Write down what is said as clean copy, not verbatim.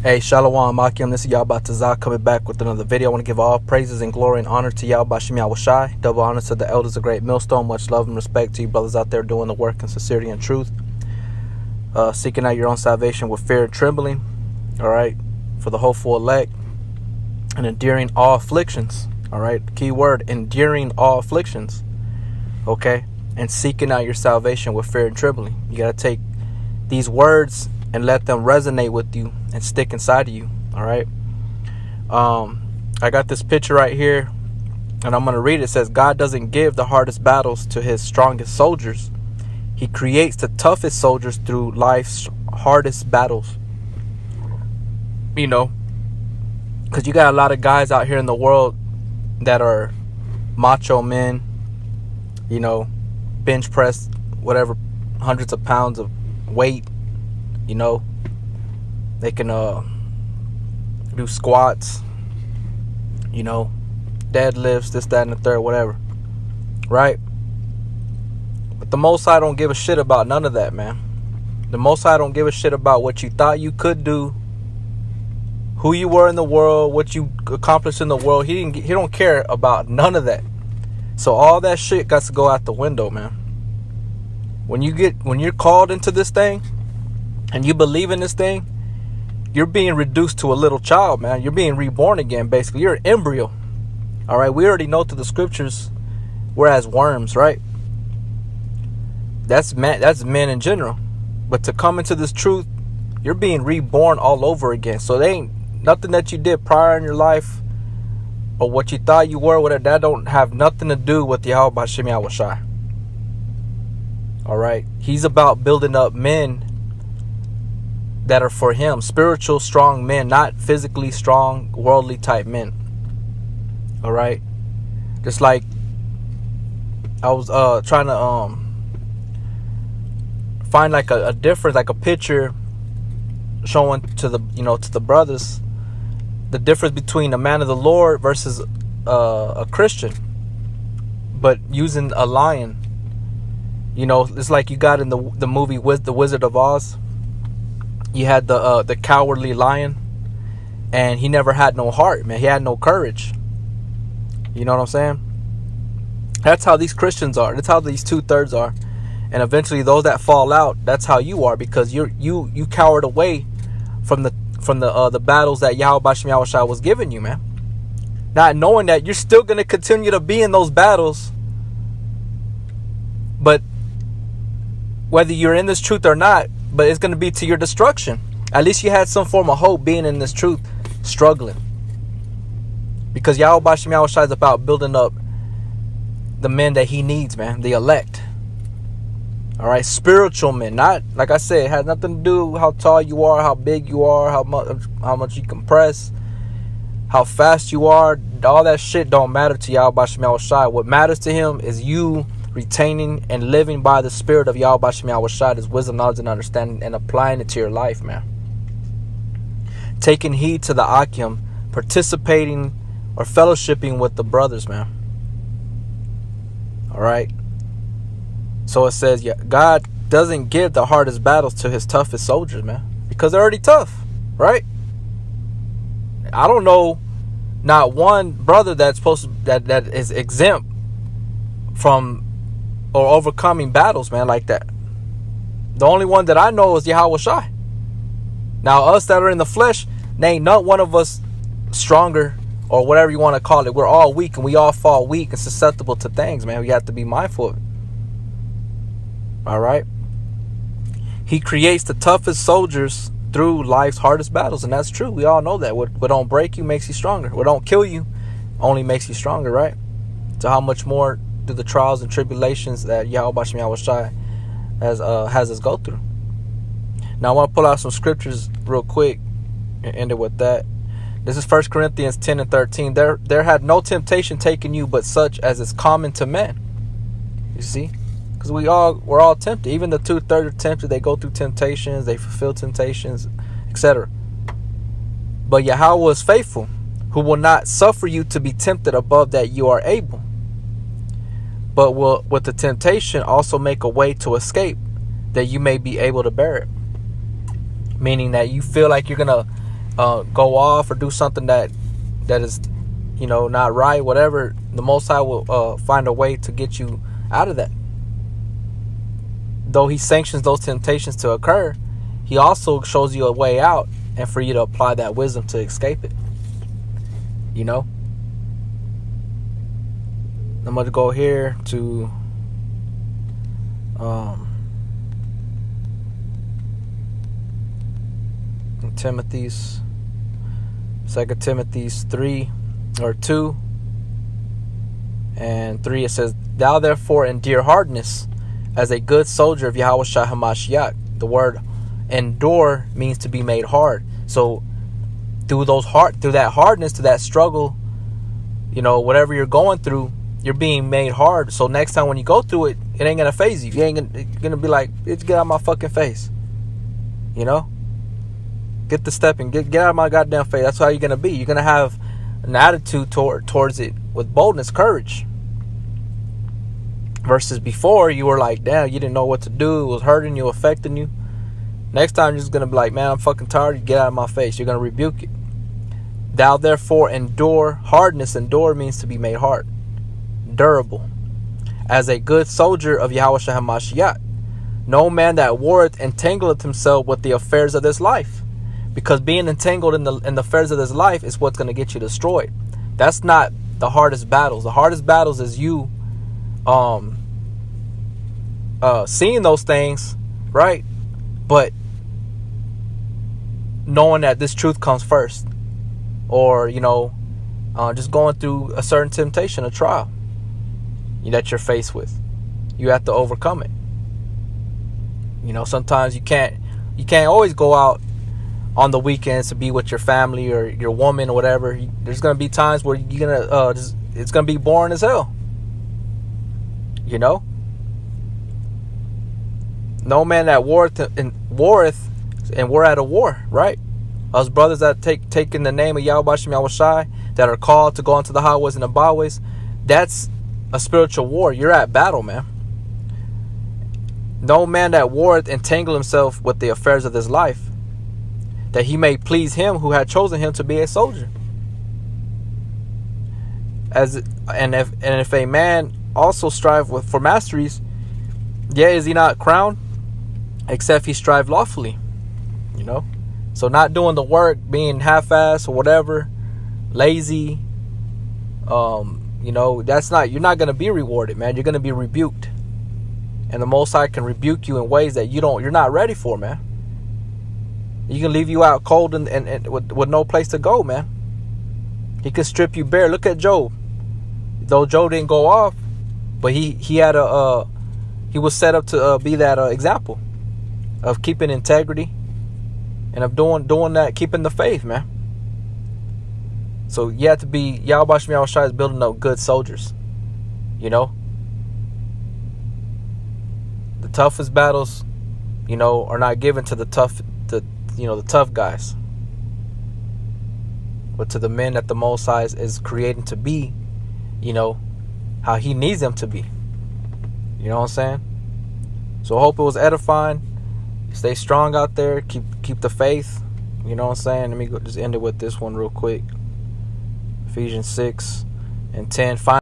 Hey, Shalom Makim, this is Yahweh Tazah coming back with another video. I want to give all praises and glory and honor to Yahweh Shem Yahweh Shai. Double honor to the elders of Great Millstone. Much love and respect to you brothers out there doing the work in sincerity and truth. Seeking out your own salvation with fear and trembling. Alright, for the hopeful elect. And enduring all afflictions. Alright, key word, enduring all afflictions. Okay, and seeking out your salvation with fear and trembling. You got to take these words and let them resonate with you and stick inside of you. All right. I got this picture right here, and I'm going to read it. It says, God doesn't give the hardest battles to his strongest soldiers. He creates the toughest soldiers through life's hardest battles. You know, because you got a lot of guys out here in the world that are macho men, you know, bench press, whatever, hundreds of pounds of weight. You know, they can do squats, you know, deadlifts, this, that, and the third, whatever. Right? But the Most High don't give a shit about none of that, man. The Most High don't give a shit about what you thought you could do, who you were in the world, what you accomplished in the world. He don't care about none of that. So all that shit got to go out the window, man. When you're called into this thing, and you believe in this thing, you're being reduced to a little child, man. You're being reborn again, basically. You're an embryo. All right, we already know through the scriptures we're as worms, right? That's men in general. But to come into this truth, you're being reborn all over again. So there ain't nothing that you did prior in your life or what you thought you were, whatever, that don't have nothing to do with Yahweh Shem Yahweh Shai. All right, he's about building up men that are for him, spiritual, strong men, not physically strong, worldly type men. All right, just like I was trying to find like a difference, like a picture showing to the brothers the difference between a man of the Lord versus a Christian, but using a lion. You know, it's like you got in the movie with the Wizard of Oz. You had the cowardly lion, and he never had no heart, man. He had no courage. You know what I'm saying? That's how these Christians are. That's how these 2/3 are. And eventually those that fall out, that's how you are, because you cowered away from the battles that Yahweh Shem Yahweh Shai was giving you, man. Not knowing that you're still going to continue to be in those battles, but whether you're in this truth or not, but it's going to be to your destruction. At least you had some form of hope being in this truth, struggling. Because Yahweh Shem Yahweh Shai is about building up the men that he needs, man. The elect. All right, spiritual men. Not, like I said, it has nothing to do with how tall you are, how big you are, how much you can press, how fast you are. All that shit don't matter to Yahweh Shem Yahweh Shai. What matters to him is you retaining and living by the spirit of Yahweh Shem Yahweh Shai, his wisdom, knowledge, and understanding, and applying it to your life, man. Taking heed to the Akim, participating or fellowshipping with the brothers, man. All right. So it says, yeah, God doesn't give the hardest battles to his toughest soldiers, man, because they're already tough, right? I don't know not one brother that's supposed to, that is exempt from or overcoming battles, man, like that. The only one that I know is Yahweh Shai. Now, us that are in the flesh, ain't not one of us stronger or whatever you want to call it. We're all weak, and we all fall weak and susceptible to things, man. We have to be mindful of it. All right? He creates the toughest soldiers through life's hardest battles, and that's true. We all know that. What don't break you makes you stronger. What don't kill you only makes you stronger, right? So how much more through the trials and tribulations that Yahweh Shem Yahweh Shai has us go through. Now I want to pull out some scriptures real quick and end it with that. This is 1 Corinthians 10 and 13. There had no temptation taken you but such as is common to men. You see? Because we're all tempted. Even the 2/3 are tempted. They go through temptations. They fulfill temptations, etc. But Yahweh is faithful, who will not suffer you to be tempted above that you are able, but will with the temptation also make a way to escape, that you may be able to bear it. Meaning that you feel like you're gonna go off or do something that is, not right, whatever, the Most High will find a way to get you out of that. Though he sanctions those temptations to occur, he also shows you a way out and for you to apply that wisdom to escape it. I'm going to go here to Timothy's 2 Timothy's 3 or 2 and 3. It says, "Thou therefore endure hardness as a good soldier of Yahushua HaMashiach." The word endure means to be made hard. So through that hardness, to that struggle, whatever you're going through, you're being made hard. So next time when you go through it, it ain't gonna phase you. You ain't gonna be like, "Bitch, get out of my fucking face." Get the step and get out of my goddamn face. That's how you're gonna be. You're gonna have an attitude towards it with boldness, courage. Versus before, you were like, damn, you didn't know what to do. It was hurting you, affecting you. Next time, you're just gonna be like, man, I'm fucking tired. You get out of my face. You're gonna rebuke it. "Thou therefore endure hardness." Endure means to be made hard, durable, "as a good soldier of Yahushua HaMashiach. No man that warreth entangleth himself with the affairs of this life." Because being entangled in the affairs of this life is what's going to get you destroyed. That's not the hardest battles. The hardest battles is you seeing those things, right? But knowing that this truth comes first. Or, just going through a certain temptation, a trial that you're faced with. You have to overcome it. Sometimes you can't always go out on the weekends to be with your family or your woman or whatever. There's going to be times where you're going to it's going to be boring as hell. No man that warreth and we're at a war, right? Us brothers that take in the name of Yahweh Bashem Yahushai, that are called to go into the highways and the byways, that's a spiritual war. You're at battle, man. No man that warreth entangle himself with the affairs of this life, that he may please him who had chosen him to be a soldier. If a man also strive for masteries, yea, is he not crowned, except he strive lawfully. So not doing the work, being half-assed or whatever, lazy, that's not, you're not going to be rewarded, man. You're going to be rebuked. And the Most High can rebuke you in ways that you're not ready for, man. He can leave you out cold and with no place to go, man. He can strip you bare. Look at Job. Though Job didn't go off, but he was set up to be that example of keeping integrity and of doing that, keeping the faith, man. So you have to be, Yahweh Bashem Yahushai is building up good soldiers. The toughest battles, are not given to the tough guys, but to the men that the Most High is creating to be, how he needs them to be. You know what I'm saying? So I hope it was edifying. Stay strong out there. Keep the faith. You know what I'm saying? Let me just end it with this one real quick. Ephesians 6:10.